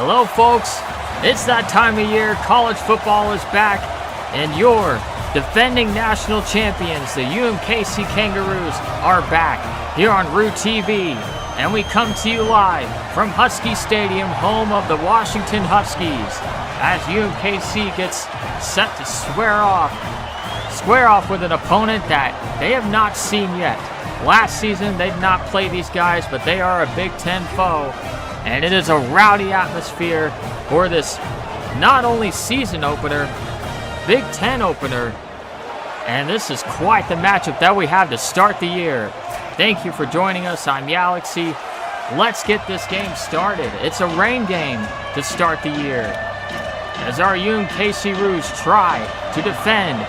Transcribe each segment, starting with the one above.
Hello, folks. It's that time of year. College football is back, and your defending national champions, the UMKC Kangaroos, are back here on Root TV. And we come to you live from Husky Stadium, home of the Washington Huskies, as UMKC gets set to square off with an opponent that they have not seen yet. Last season, they did not play these guys, but they are a Big Ten foe. And it is a rowdy atmosphere for this not only season opener, Big Ten opener, and this is quite the matchup that we have to start the year. Thank you for joining us. I'm Yalexi. Let's get this game started. It's a rain game to start the year, as our UMKC Roos try to defend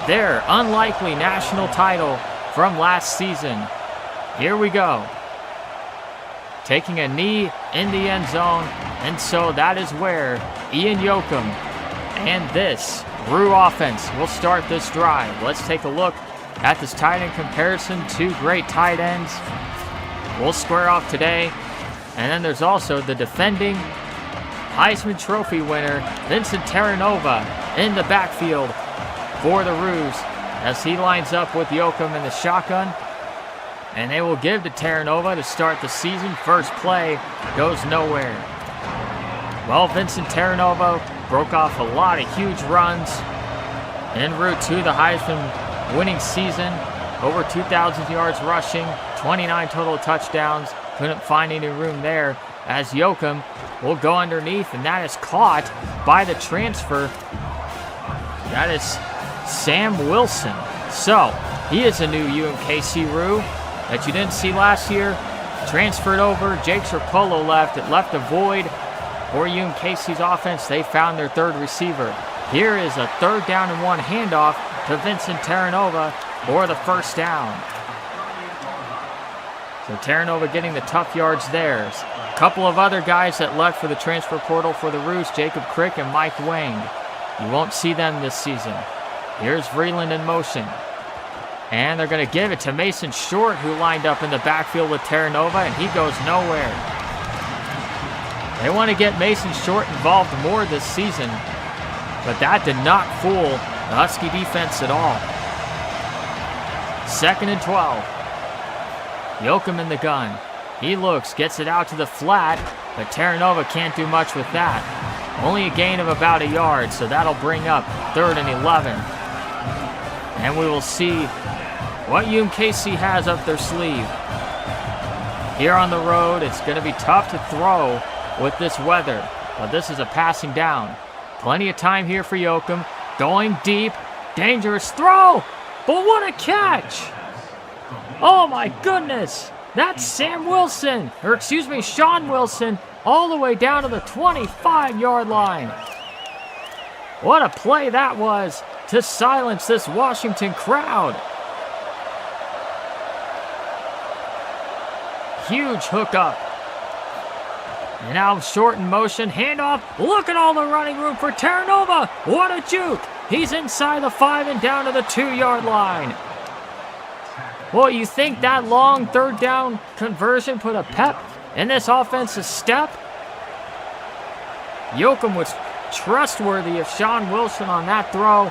their unlikely national title from last season. Here we go. Taking a knee in the end zone, and so that is where Ian Yoakum and this Roo offense will start this drive. Let's take a look at this tight end comparison. Two great tight ends will square off today. And then there's also the defending Heisman Trophy winner, Vincent Terranova, in the backfield for the Roos as he lines up with Yoakum in the shotgun. And they will give to Terranova to start the season. First play goes nowhere. Well, Vincent Terranova broke off a lot of huge runs en route to the Heisman winning season. Over 2,000 yards rushing, 29 total touchdowns. Couldn't find any room there as Yoakum will go underneath, and that is caught by the transfer. That is Sam Wilson. So, he is a new UMKC Roo that you didn't see last year. Transferred over. Jake Sirpolo left. It left a void for UMKC's offense. They found their third receiver. Here is a 3rd down and 1 handoff to Vincent Terranova for the first down. So Terranova getting the tough yards there. A couple of other guys that left for the transfer portal for the Roos, Jacob Crick and Mike Wang. You won't see them this season. Here's Vreeland in motion. And they're going to give it to Mason Short, who lined up in the backfield with Terranova, and he goes nowhere. They want to get Mason Short involved more this season, but that did not fool the Husky defense at all. 2nd and 12. Yoakum in the gun. He looks, gets it out to the flat, but Terranova can't do much with that. Only a gain of about a yard, so that'll bring up 3rd and 11. And we will see what UMKC has up their sleeve. Here on the road, it's going to be tough to throw with this weather, but this is a passing down. Plenty of time here for Yoakum. Going deep, dangerous throw, but what a catch! Oh my goodness! That's Sean Wilson, all the way down to the 25-yard line. What a play that was to silence this Washington crowd. Huge hookup. And now Short in motion, handoff. Look at all the running room for Terranova. What a juke. He's inside the 5 and down to the 2-yard line. Well, you think that long 3rd down conversion put a pep in this offensive step? Yoakum was trustworthy of Sean Wilson on that throw.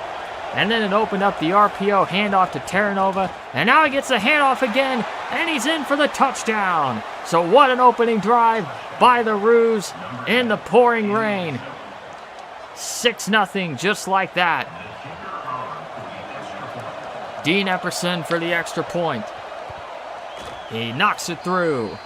And then it opened up the RPO handoff to Terranova. And now he gets a handoff again, and he's in for the touchdown. So what an opening drive by the Roos in the pouring rain. 6-0, just like that. Dean Epperson for the extra point. He knocks it through.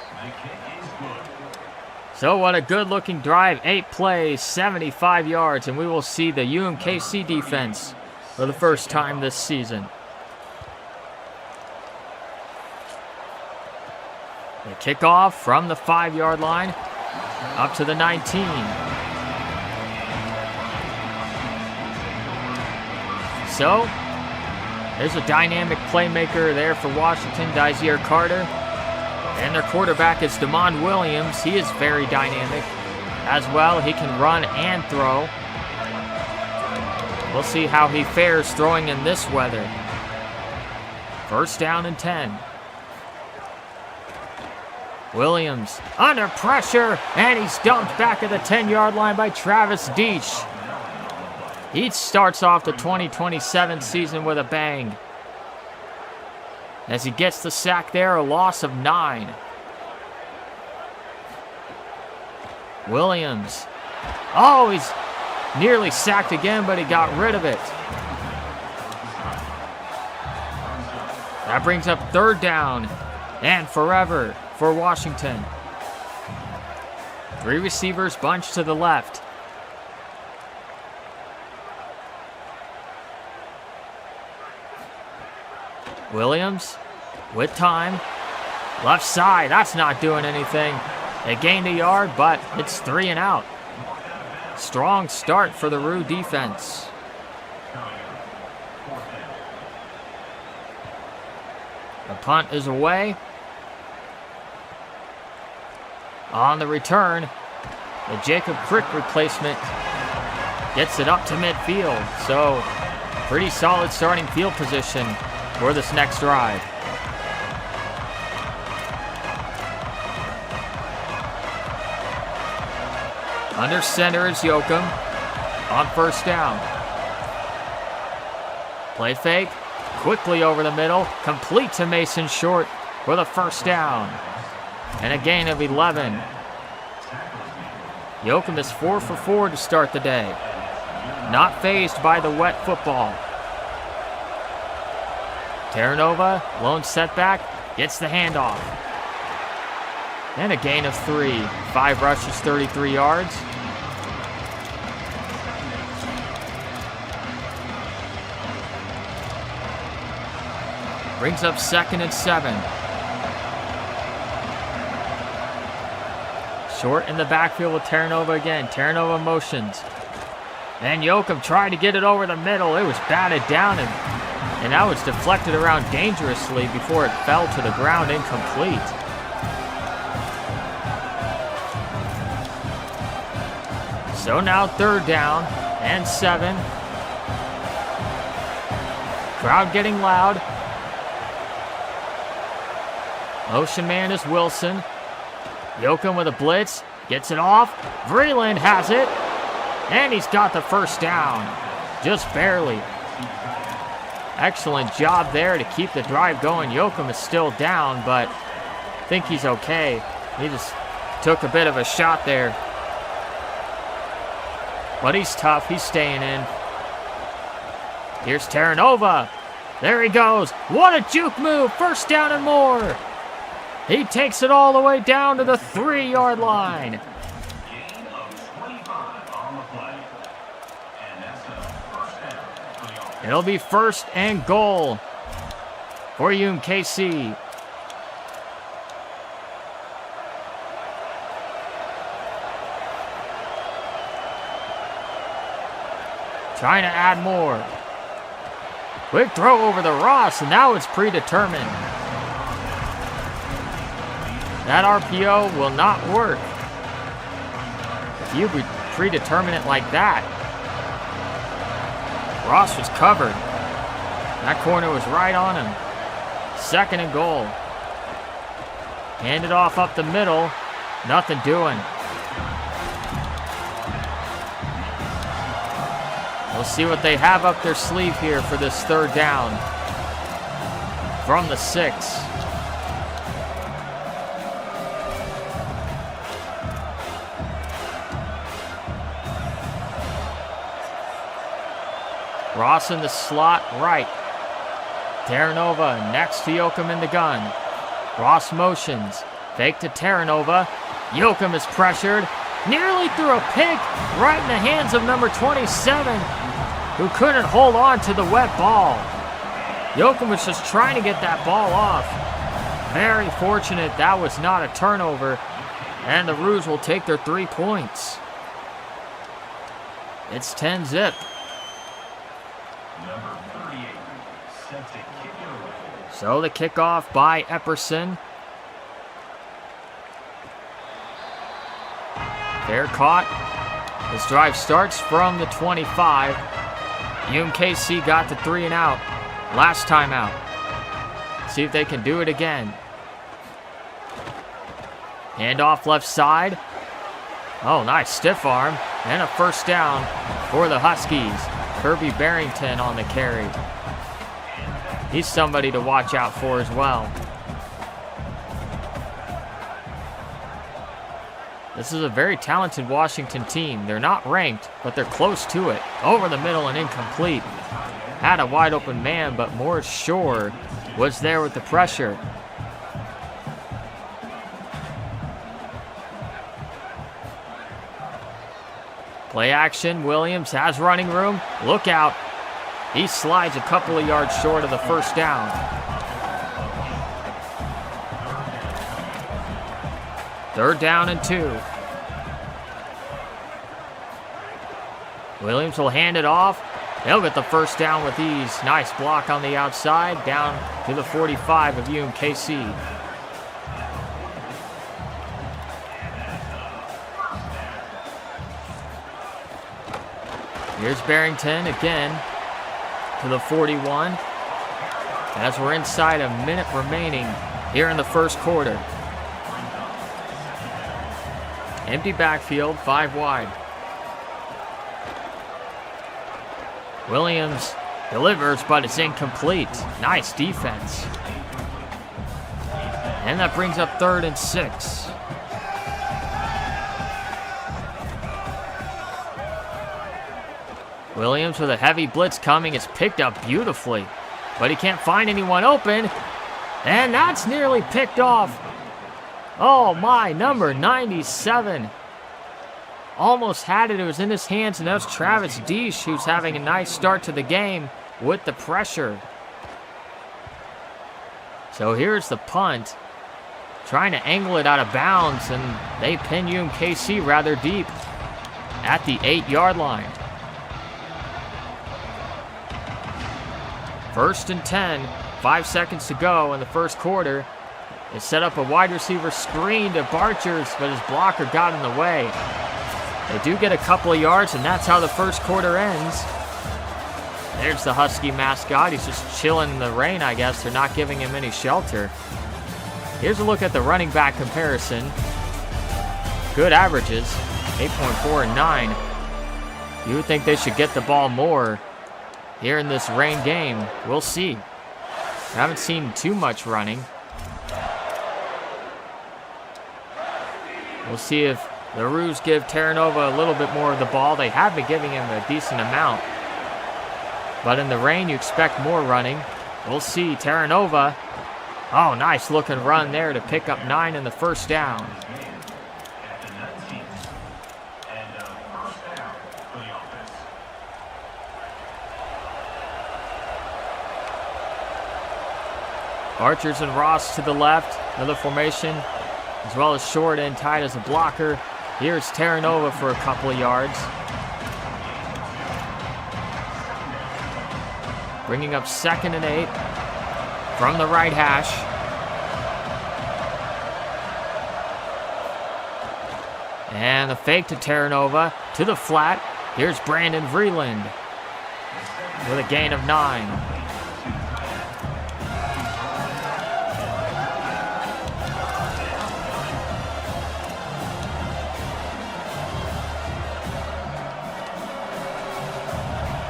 So what a good-looking drive. 8 plays, 75 yards, and we will see the UMKC defense for the first time this season. They kick off from the 5-yard line up to the 19. So, there's a dynamic playmaker there for Washington, Dazier Carter. And their quarterback is Damon Williams. He is very dynamic as well. He can run and throw. We'll see how he fares throwing in this weather. 1st down and 10. Williams under pressure, and he's dumped back at the 10-yard line by Travis Deach. He starts off the 2027 season with a bang. As he gets the sack there, a loss of 9. Williams. Oh, he's nearly sacked again, but he got rid of it. That brings up 3rd down and forever for Washington. 3 receivers bunched to the left. Williams with time. Left side, that's not doing anything. They gained a yard, but it's 3 and out. Strong start for the Roo defense. The punt is away. On the return, the Jacob Crick replacement gets it up to midfield. So, pretty solid starting field position for this next drive. Under center is Yoakum on 1st down. Play fake, quickly over the middle, complete to Mason Short for the 1st down. And a gain of 11. Yoakum is 4 for 4 to start the day. Not fazed by the wet football. Terranova, lone setback, gets the handoff. And a gain of 3. 5 rushes, 33 yards. Brings up 2nd and 7. Short in the backfield with Terranova again. Terranova motions. And Yoakum tried to get it over the middle. It was batted down, and that was deflected around dangerously before it fell to the ground incomplete. So now 3rd down and 7. Crowd getting loud. Motion man is Wilson. Yoakum with a blitz. Gets it off. Vreeland has it. And he's got the 1st down. Just barely. Excellent job there to keep the drive going. Yoakum is still down, but I think he's okay. He just took a bit of a shot there. But he's tough. He's staying in. Here's Terranova. There he goes. What a juke move. 1st down and more. He takes it all the way down to the 3-yard line. It'll be 1st and goal for UMKC. Trying to add more. Quick throw over the Ross, and now it's predetermined. That RPO will not work if you predetermine it like that. Ross was covered. That corner was right on him. 2nd and goal. Handed off up the middle. Nothing doing. We'll see what they have up their sleeve here for this 3rd down. From the 6. Ross in the slot right. Terranova next to Yoakum in the gun. Ross motions. Fake to Terranova. Yoakum is pressured. Nearly threw a pick right in the hands of number 27, who couldn't hold on to the wet ball. Yoakum was just trying to get that ball off. Very fortunate that was not a turnover, and the Roos will take their 3 points. It's 10-zip. So the kickoff by Epperson. Fair caught. This drive starts from the 25. UMKC got the 3 and out last time out. See if they can do it again. Hand off left side. Oh, nice stiff arm. And a first down for the Huskies. Kirby Barrington on the carry. He's somebody to watch out for as well. This is a very talented Washington team. They're not ranked, but they're close to it. Over the middle and incomplete. Had a wide open man, but Morris Shore was there with the pressure. Play action. Williams has running room. Look out. He slides a couple of yards short of the first down. Third down and 2. Williams will hand it off. He'll get the first down with ease. Nice block on the outside, down to the 45 of UMKC. Here's Barrington again to the 41. As we're inside a minute remaining here in the first quarter. Empty backfield, 5 wide. Williams delivers, but it's incomplete. Nice defense. And that brings up 3rd and 6. Williams with a heavy blitz coming. It's picked up beautifully, but he can't find anyone open. And that's nearly picked off. Oh my, number 97. Almost had it. It was in his hands, and that was Travis Deesh, who's having a nice start to the game with the pressure. So here's the punt. Trying to angle it out of bounds, and they pin UMKC rather deep at the 8-yard line. 1st and 10, 5 seconds to go in the first quarter. They set up a wide receiver screen to Barchers, but his blocker got in the way. They do get a couple of yards, and that's how the first quarter ends. There's the Husky mascot. He's just chilling in the rain, I guess. They're not giving him any shelter. Here's a look at the running back comparison. Good averages, 8.4 and 9. You would think they should get the ball more here in this rain game. We'll see. I haven't seen too much running. We'll see if the Roos give Terranova a little bit more of the ball. They have been giving him a decent amount. But in the rain, you expect more running. We'll see. Terranova. Oh, nice looking run there to pick up 9 in the first down. Archers and Ross to the left. Another formation, as well as Short in tight as a blocker. Here's Terranova for a couple of yards. Bringing up 2nd and 8 from the right hash. And the fake to Terranova to the flat. Here's Brandon Vreeland with a gain of 9.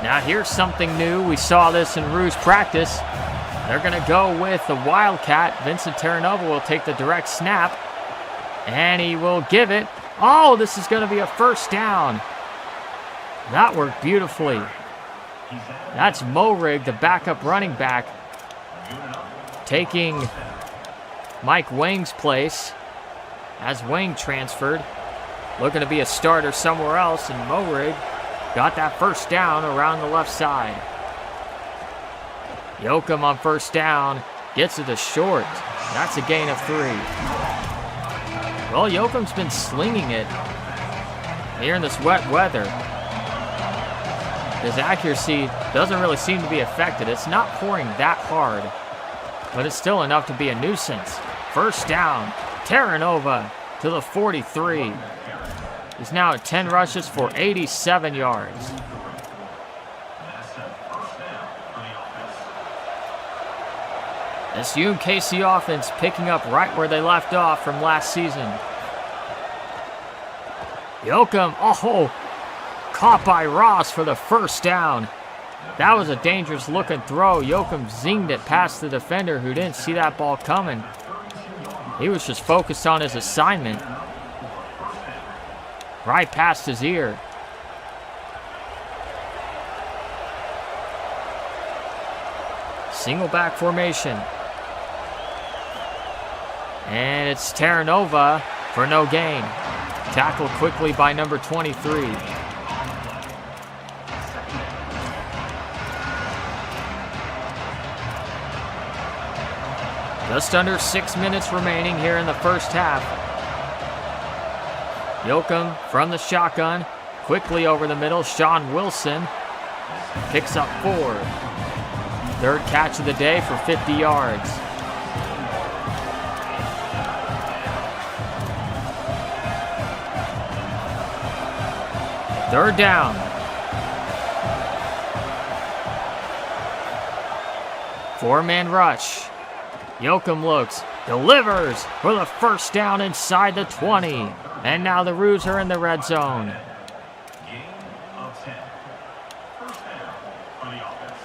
Now here's something new. We saw this in Roos practice. They're going to go with the Wildcat. Vincent Terranova will take the direct snap. And he will give it. Oh, this is going to be a first down. That worked beautifully. That's Morig, the backup running back, taking Mike Wang's place as Wang transferred. Looking to be a starter somewhere else, and Morig got that first down around the left side. Yoakum on first down. Gets it to Short. That's a gain of 3. Well, Yoakum's been slinging it here in this wet weather. His accuracy doesn't really seem to be affected. It's not pouring that hard, but it's still enough to be a nuisance. First down. Terranova to the 43. He's now at 10 rushes for 87 yards. This UMKC offense picking up right where they left off from last season. Yoakum, oh, caught by Ross for the first down. That was a dangerous looking throw. Yoakum zinged it past the defender who didn't see that ball coming. He was just focused on his assignment. Right past his ear. Single back formation. And it's Terranova for no gain. Tackled quickly by number 23. Just under 6 minutes remaining here in the first half. Yoakum from the shotgun. Quickly over the middle. Sean Wilson picks up 4. Third catch of the day for 50 yards. Third down. Four-man rush. Yoakum looks, delivers for the first down inside the 20. And now the Roos are in the red zone. Gain of 10. First down on the offense.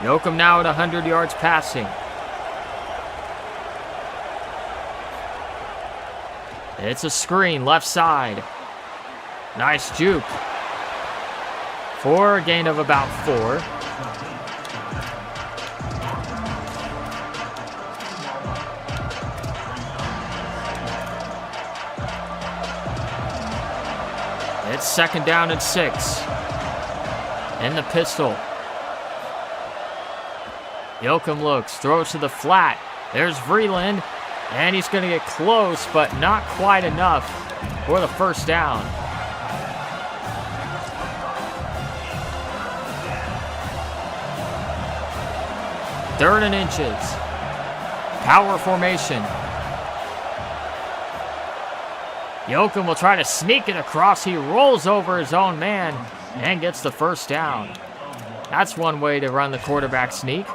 Yoakum now at 100 yards passing. It's a screen, left side. Nice juke. For a gain of about 4. It's second down and 6. In the pistol. Yoakum looks, throws to the flat. There's Vreeland. And he's going to get close, but not quite enough for the first down. Third and inches. Power formation. Yoakum will try to sneak it across. He rolls over his own man and gets the first down. That's one way to run the quarterback sneak.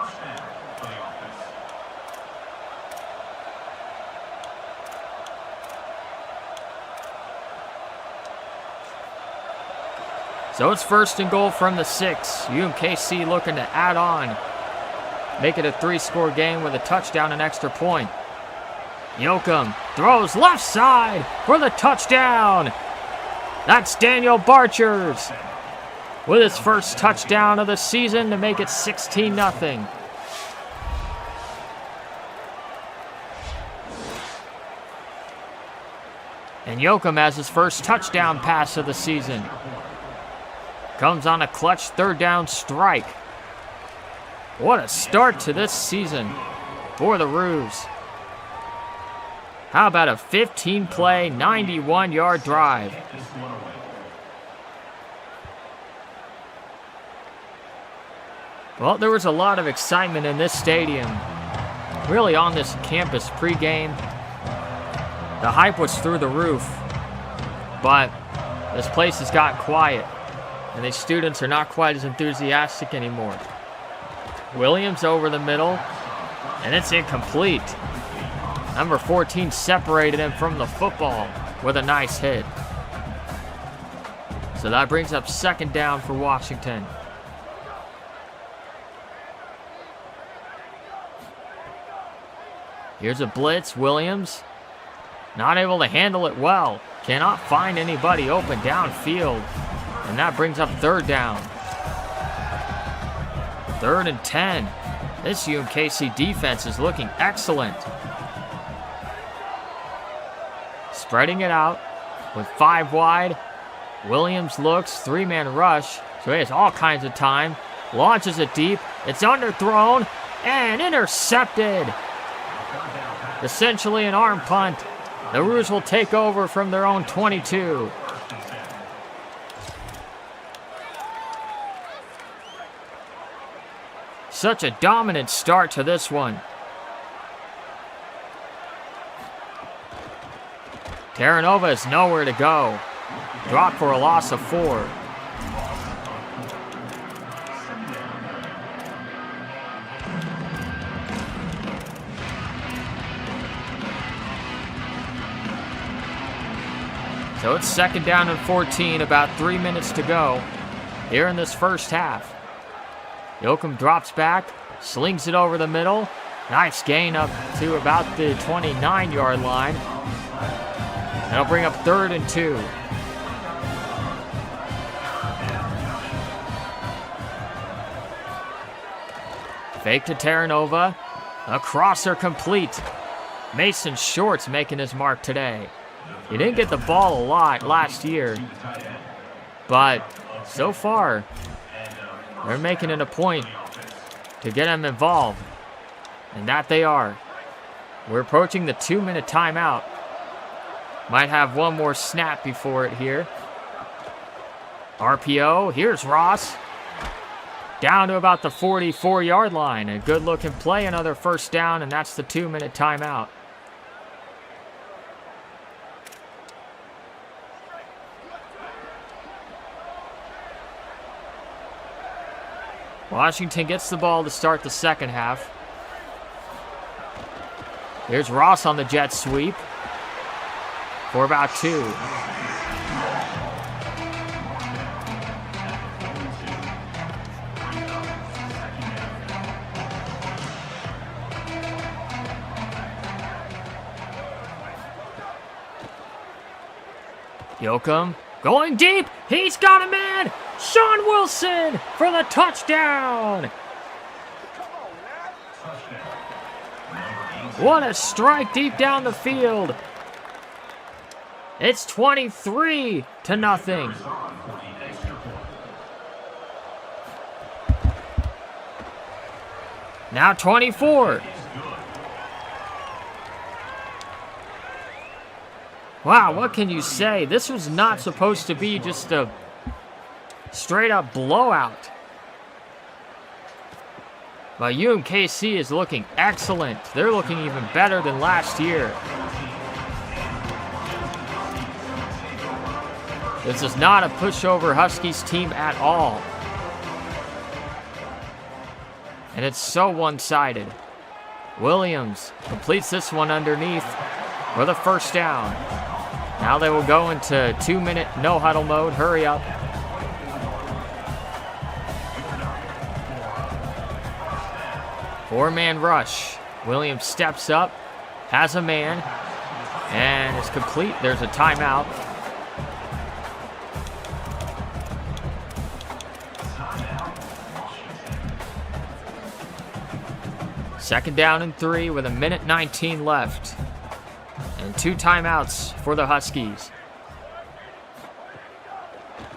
So it's first and goal from the 6. UMKC looking to add on. Make it a 3-score game with a touchdown and extra point. Yoakum throws left side for the touchdown. That's Daniel Barchers with his first touchdown of the season to make it 16-0. And Yoakum has his first touchdown pass of the season. Comes on a clutch third down strike. What a start to this season for the Roos. How about a 15-play, 91-yard drive? Well, there was a lot of excitement in this stadium, really on this campus pregame. The hype was through the roof, but this place has got quiet, and these students are not quite as enthusiastic anymore. Williams over the middle, and it's incomplete. Number 14 separated him from the football with a nice hit. So that brings up second down for Washington. Here's a blitz. Williams not able to handle it well. Cannot find anybody open downfield. And that brings up third down. 3rd and 10. This UMKC defense is looking excellent. Spreading it out with 5 wide. Williams looks, 3-man rush. So he has all kinds of time. Launches it deep. It's underthrown and intercepted. Essentially an arm punt. The Roos will take over from their own 22. Such a dominant start to this one. Terranova is nowhere to go. Dropped for a loss of 4. So it's 2nd down and 14, about 3 minutes to go here in this first half. Yoakum drops back, slings it over the middle. Nice gain up to about the 29-yard line. That'll bring up 3rd and 2. Fake to Terranova. A crosser complete. Mason Shorts making his mark today. He didn't get the ball a lot last year, but so far, they're making it a point to get him involved, and that they are. We're approaching the 2-minute timeout. Might have one more snap before it here. RPO, here's Ross. Down to about the 44-yard line. A good-looking play, another first down, and that's the 2-minute timeout. Washington gets the ball to start the second half. Here's Ross on the jet sweep for about 2. Yoakum going deep. He's got a man. Sean Wilson for the touchdown. What a strike deep down the field. It's 23-0. Now 24. Wow, what can you say? This was not supposed to be just a straight-up blowout. But UMKC is looking excellent. They're looking even better than last year. This is not a pushover Huskies team at all. And it's so one-sided. Williams completes this one underneath for the first down. Now they will go into 2-minute no-huddle mode. Hurry up. Four-man rush. Williams steps up, has a man, and it's complete. There's a timeout. Second down and 3 with 1:19 left. And 2 timeouts for the Huskies.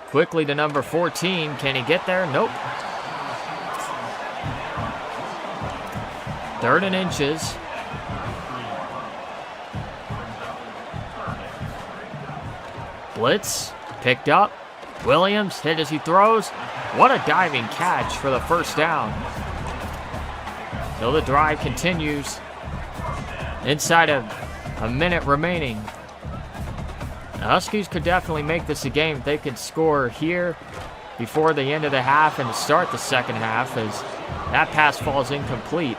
Quickly to number 14. Can he get there? Nope. 3rd and inches. Blitz. Picked up. Williams hit as he throws. What a diving catch for the first down. So the drive continues. Inside of a minute remaining. The Huskies could definitely make this a game if they could score here before the end of the half and to start the second half, as that pass falls incomplete.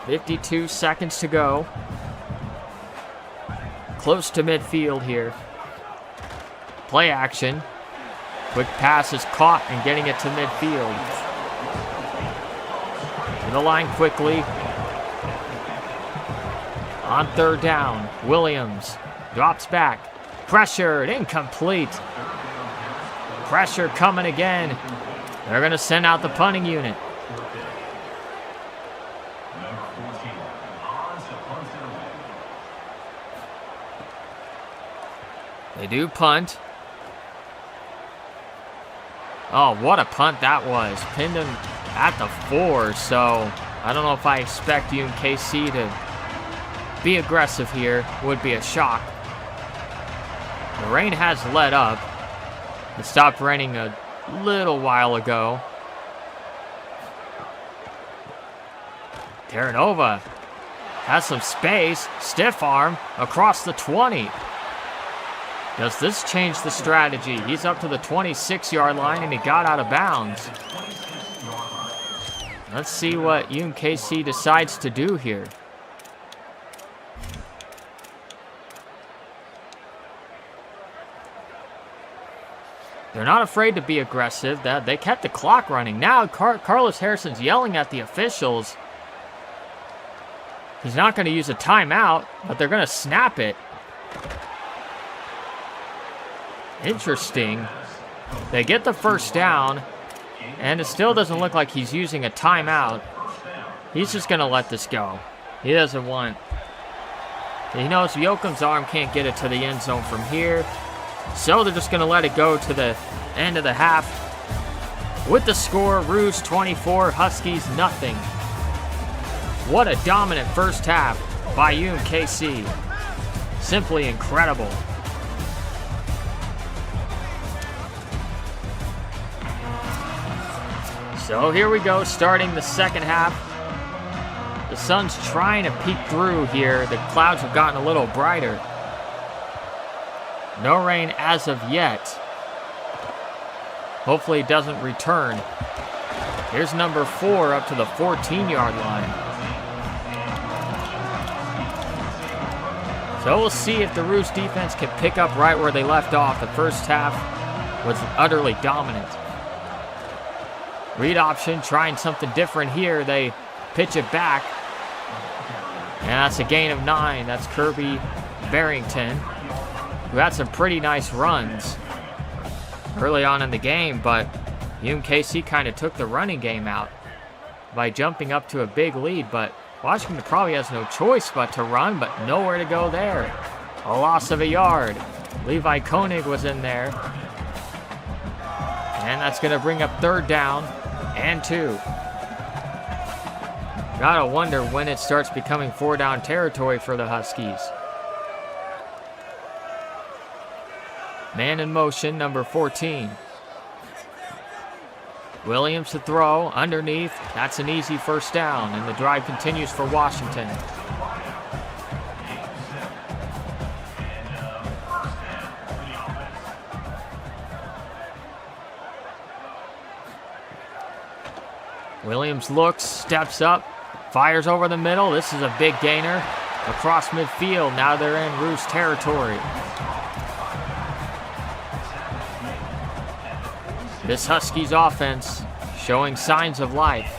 .52 seconds to go. Close to midfield here. Play action. Quick pass is caught and getting it to midfield. To the line quickly. On 3rd down, Williams drops back. Pressured, incomplete. Pressure coming again. They're going to send out the punting unit. They do punt. Oh, what a punt that was. Pinned him at the 4, so I don't know if I expect UMKC to be aggressive here. Would be a shock. The rain has let up. It stopped raining a little while ago. Terranova has some space. Stiff arm across the 20. Does this change the strategy? He's up to the 26-yard line and he got out of bounds. Let's see what UMKC decides to do here. They're not afraid to be aggressive. They kept the clock running. Now Carlos Harrison's yelling at the officials. He's not going to use a timeout, but they're going to snap it. Interesting. They get the first down, and it still doesn't look like he's using a timeout. He's just going to let this go. He doesn't want... He knows Yoakum's arm can't get it to the end zone from here. So they're just going to let it go to the end of the half. With the score, Roos 24, Huskies nothing. What a dominant first half by UMKC. Simply incredible. So here we go, starting the second half. The sun's trying to peek through here. The clouds have gotten a little brighter. No rain as of yet. Hopefully it doesn't return. Here's number 4 up to the 14-yard line. So we'll see if the Roos defense can pick up right where they left off. The first half was utterly dominant. Read option, trying something different here. They pitch it back. And that's a gain of 9. That's Kirby Barrington, who had some pretty nice runs early on in the game, but UMKC kind of took the running game out by jumping up to a big lead, but Washington probably has no choice but to run, but nowhere to go there. A loss of a yard. Levi Koenig was in there. And that's going to bring up 3rd down and 2. Gotta wonder when it starts becoming 4-down territory for the Huskies. Man in motion, number 14. Williams to throw, underneath. That's an easy first down, and the drive continues for Washington. Williams looks, steps up, fires over the middle. This is a big gainer across midfield. Now they're in Roos territory. This Huskies offense showing signs of life.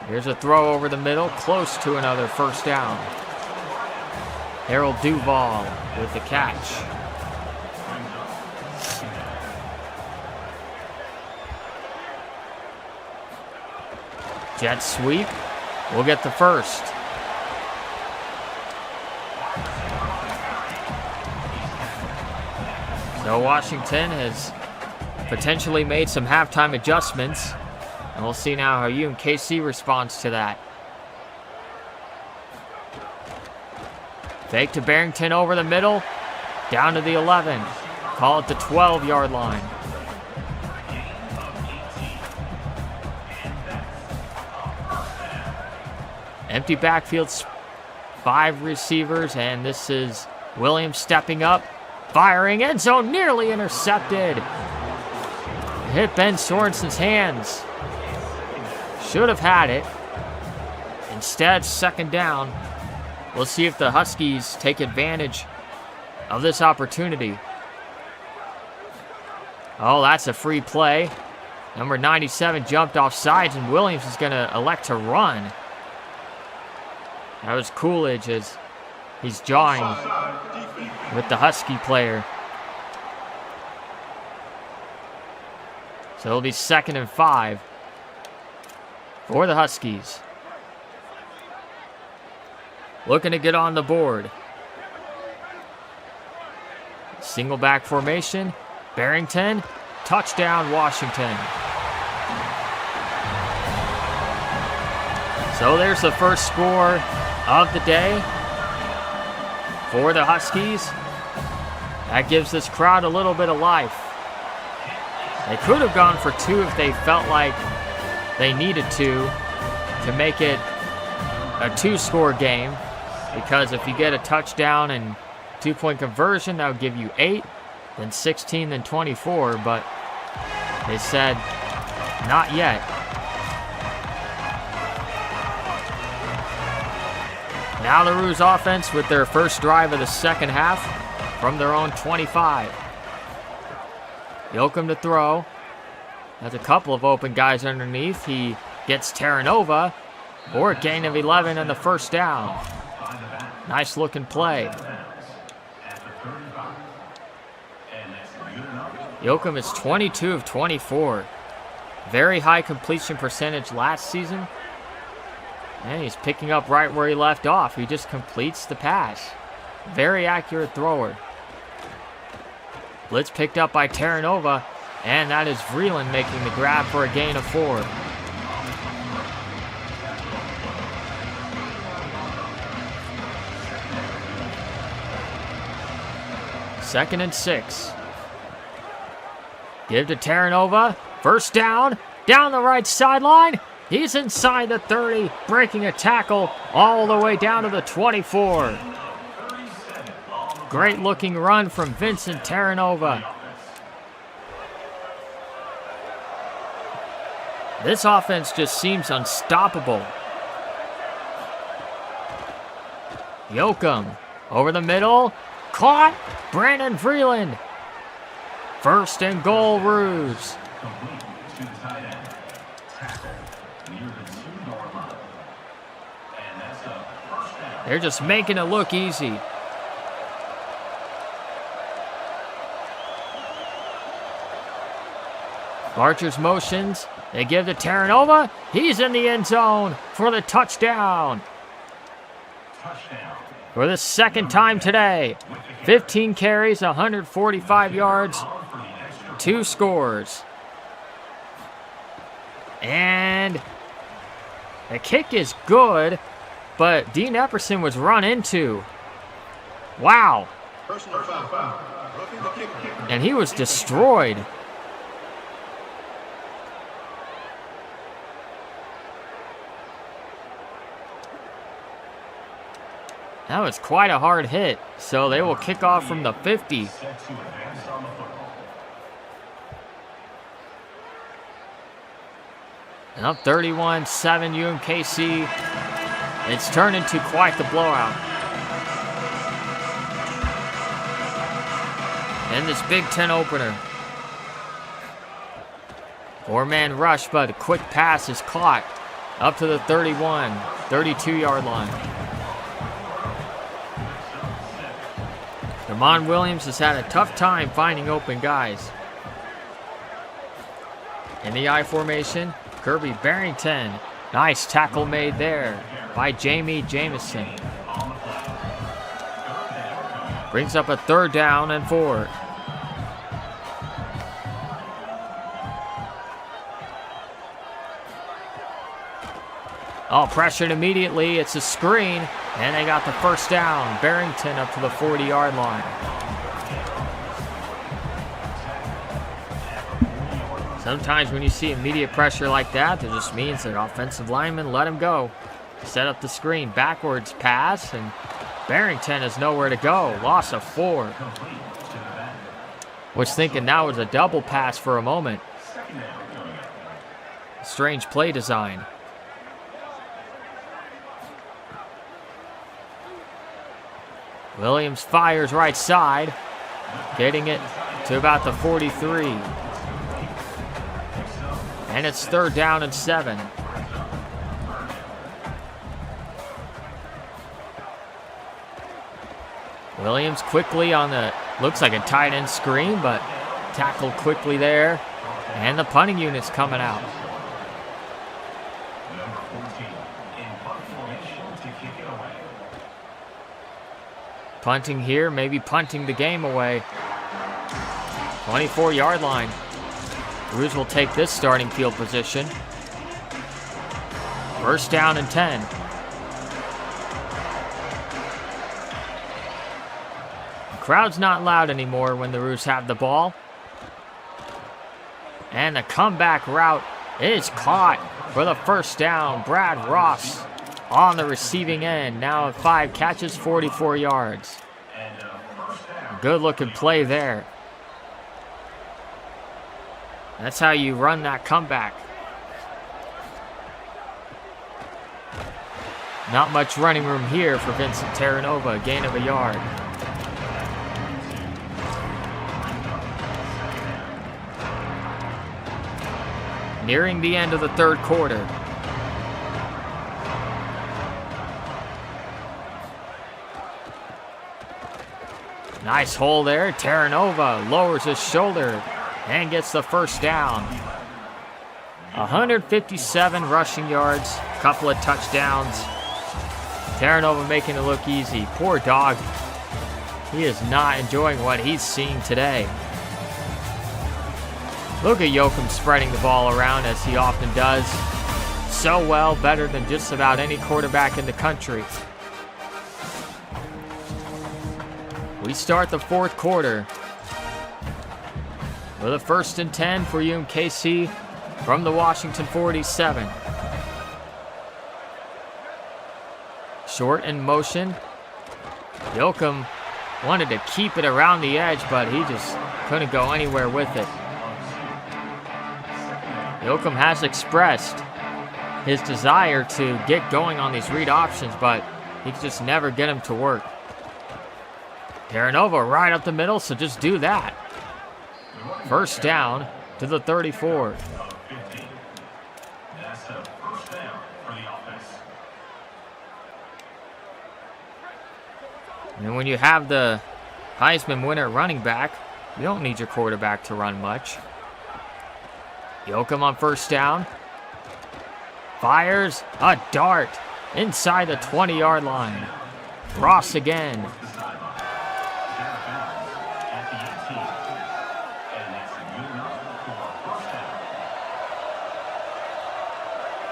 Here's a throw over the middle, close to another first down. Harold Duval with the catch. Jet sweep. We'll get the first. So Washington has potentially made some halftime adjustments, and we'll see now how UMKC responds to that. Fake to Barrington over the middle, down to the 11. Call it the 12-yard line. Empty backfield, 5 receivers, and this is Williams stepping up. Firing, end zone, nearly intercepted. Hit Ben Sorensen's hands. Should have had it. Instead, 2nd down. We'll see if the Huskies take advantage of this opportunity. Oh, that's a free play. Number 97 jumped off sides, and Williams is going to elect to run. That was Coolidge as he's jawing with the Husky player. So it'll be 2nd and 5 for the Huskies. Looking to get on the board. Single back formation. Barrington. Touchdown, Washington. So there's the first score of the day for the Huskies. That gives this crowd a little bit of life. They could have gone for 2 if they felt like they needed to make it a 2-score game, because if you get a touchdown and 2-point conversion, that would give you 8, then 16, then 24, but they said Not yet. Now the Roos offense with their first drive of the second half from their own 25. Yoakum to throw. Has a couple of open guys underneath. He gets Terranova for a gain of 11 and the first down. Nice looking play. Yoakum is 22 of 24. Very high completion percentage last season. And he's picking up right where he left off. He just completes the pass. Very accurate thrower. Blitz picked up by Terranova. And that is Vreeland making the grab for a gain of 4. Second and 6. Give to Terranova. First down. Down the right sideline. He's inside the 30, breaking a tackle all the way down to the 24. Great looking run from Vincent Terranova. This offense just seems unstoppable. Yoakum over the middle. Caught. Brandon Vreeland. First and goal, Roos. They're just making it look easy. Archer's motions. They give to Terranova. He's in the end zone for the touchdown. For the second time today. 15 carries, 145 yards, 2 scores. And the kick is good, but Dean Epperson was run into. Wow. And he was destroyed. That was quite a hard hit, so they will kick off from the 50. And up 31-7 UMKC. It's turned into quite the blowout. And this Big Ten opener. 4-man rush, but a quick pass is caught up to the 31, 32-yard line. Damon Williams has had a tough time finding open guys. In the I formation, Kirby Barrington. Nice tackle made there by Jamie Jamison. Brings up a 3rd down and 4. Oh, pressured immediately. It's a screen, and they got the first down. Barrington up to the 40-yard line. Sometimes when you see immediate pressure like that, it just means that offensive linemen let him go. Set up the screen, backwards pass, and Barrington has nowhere to go. Loss of 4. Was thinking that was a double pass for a moment. Strange play design. Williams fires right side, getting it to about the 43. And it's 3rd down and 7. Williams quickly on the, looks like a tight end screen, but tackled quickly there. And the punting unit's coming out. Punting here, maybe punting the game away. 24-yard line. Roos will take this starting field position. First down and 10. The crowd's not loud anymore when the Roos have the ball. And the comeback route is caught for the first down. Brad Ross on the receiving end, now 5 catches, 44 yards. Good looking play there. That's how you run that comeback. Not much running room here for Vincent Terranova, a gain of a yard. Nearing the end of the third quarter. Nice hole there. Terranova lowers his shoulder and gets the first down. 157 rushing yards, couple of touchdowns. Terranova making it look easy. Poor dog. He is not enjoying what he's seeing today. Look at Yoakum spreading the ball around as he often does. So well, better than just about any quarterback in the country. We start the fourth quarter with a 1st and 10 for UMKC from the Washington 47. Short in motion. Yoakum wanted to keep it around the edge, but he just couldn't go anywhere with it. Yoakum has expressed his desire to get going on these read options, but he can just never get them to work. Terranova right up the middle, so just do that. First down to the 34. That's a first down for the offense. And when you have the Heisman winner running back, you don't need your quarterback to run much. Yoakum on first down. Fires a dart inside the 20-yard line. Ross again.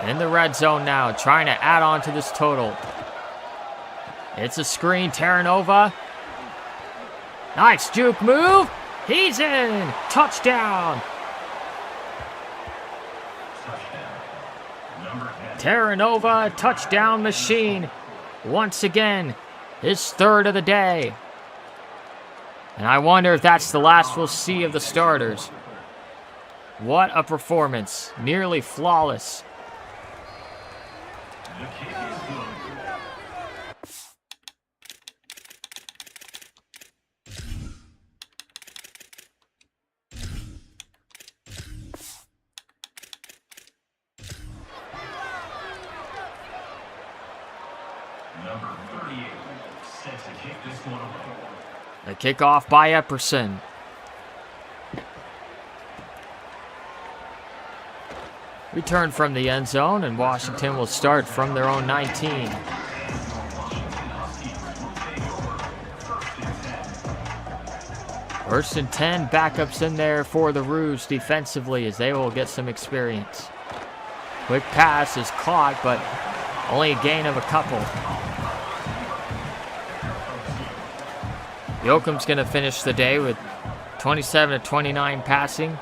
In the red zone now, trying to add on to this total. It's a screen, Terranova. Nice juke move. He's in. Touchdown. Terranova, touchdown machine. Once again, his third of the day. And I wonder if that's the last we'll see of the starters. What a performance. Nearly flawless. The kick is good. Number 38 set to kick this one away. The kickoff by Epperson. Return from the end zone, and Washington will start from their own 19. First and 10, backups in there for the Roos defensively as they will get some experience. Quick pass is caught, but only a gain of a couple. Yoakum's going to finish the day with 27 to 29 passing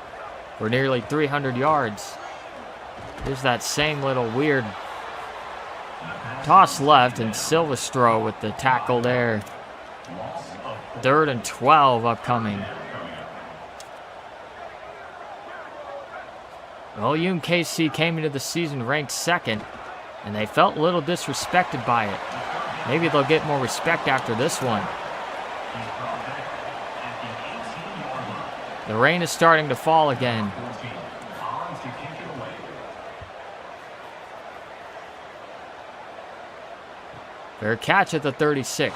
for nearly 300 yards. There's that same little weird toss left, and Silvestro with the tackle there. 3rd and 12 upcoming. Well, UMKC came into the season ranked 2nd, and they felt a little disrespected by it. Maybe they'll get more respect after this one. The rain is starting to fall again. Fair catch at the 36.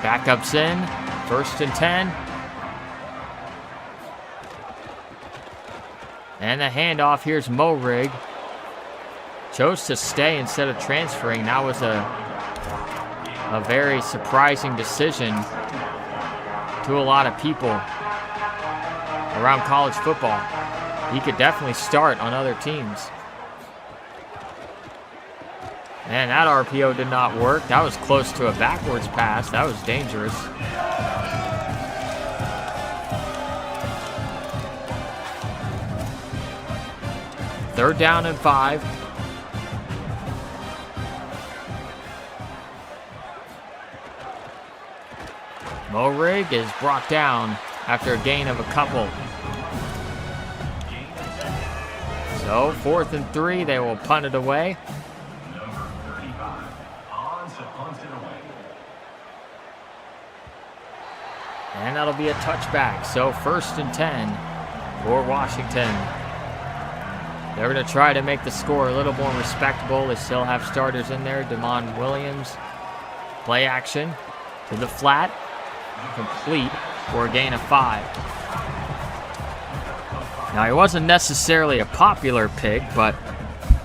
Backups in, 1st and 10. And the handoff, here's Morig. Chose to stay instead of transferring. That was a very surprising decision to a lot of people around college football. He could definitely start on other teams. Man, that RPO did not work. That was close to a backwards pass. That was dangerous. Third down and 5. Morig is brought down after a gain of a couple. So 4th and 3, they will punt it away. Number 35 on to punt it away. And that'll be a touchback. So 1st and 10 for Washington. They're going to try to make the score a little more respectable. They still have starters in there. Damon Williams. Play action to the flat. Complete for a gain of 5. Now, he wasn't necessarily a popular pick, but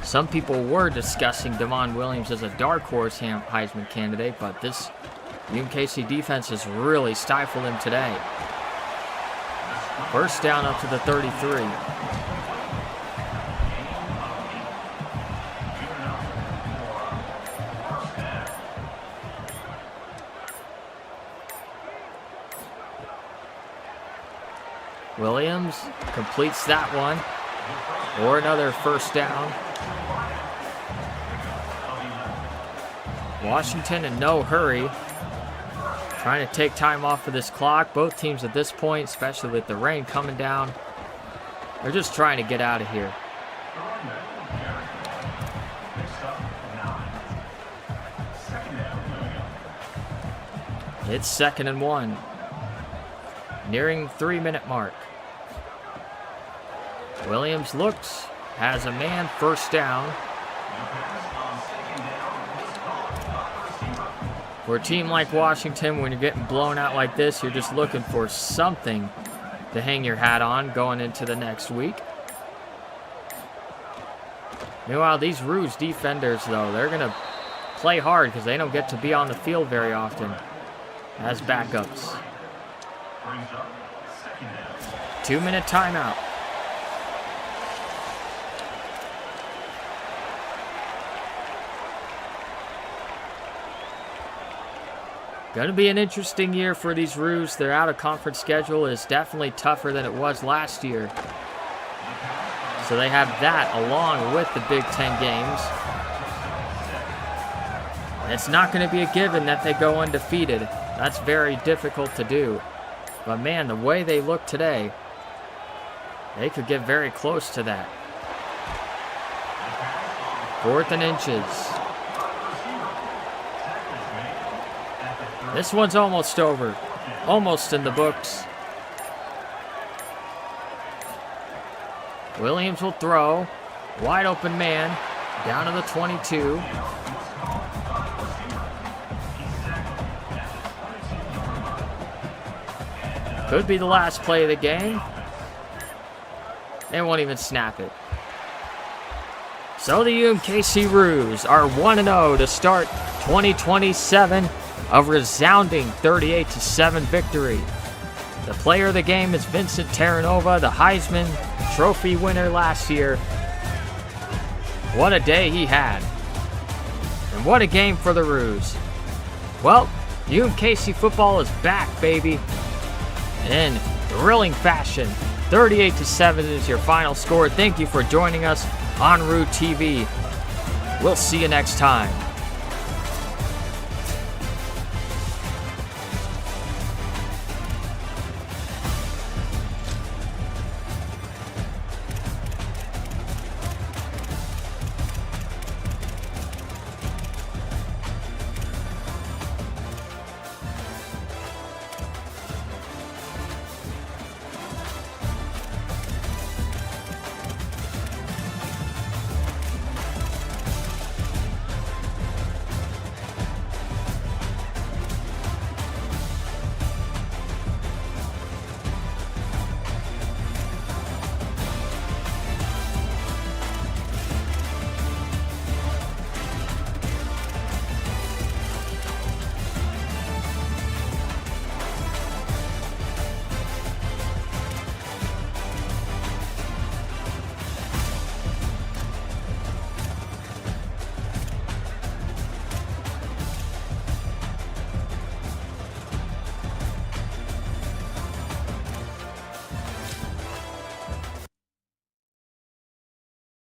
some people were discussing Damon Williams as a dark horse Heisman candidate, but this UMKC defense has really stifled him today. First down up to the 33. Williams completes that one for another first down. Washington in no hurry, trying to take time off of this clock. Both teams at this point, especially with the rain coming down, they're just trying to get out of here. It's 2nd and 1, nearing 3-minute mark. Williams looks, has a man, first down. For a team like Washington, when you're getting blown out like this, you're just looking for something to hang your hat on going into the next week. Meanwhile, these Rouge defenders, though, they're going to play hard because they don't get to be on the field very often as backups. 2-minute timeout. Going to be an interesting year for these Rouge. Their out-of-conference schedule is definitely tougher than it was last year. So they have that along with the Big Ten games. And it's not going to be a given that they go undefeated. That's very difficult to do. But man, the way they look today, they could get very close to that. 4th and inches. This one's almost over. Almost in the books. Williams will throw. Wide open man. Down to the 22. Could be the last play of the game. They won't even snap it. So the UMKC Rouge are 1-0 to start 2027. A resounding 38-7 victory. The player of the game is Vincent Terranova, the Heisman Trophy winner last year. What a day he had. And what a game for the Rouge. Well, UMKC football is back, baby. In thrilling fashion. 38-7 is your final score. Thank you for joining us on Root TV. We'll see you next time.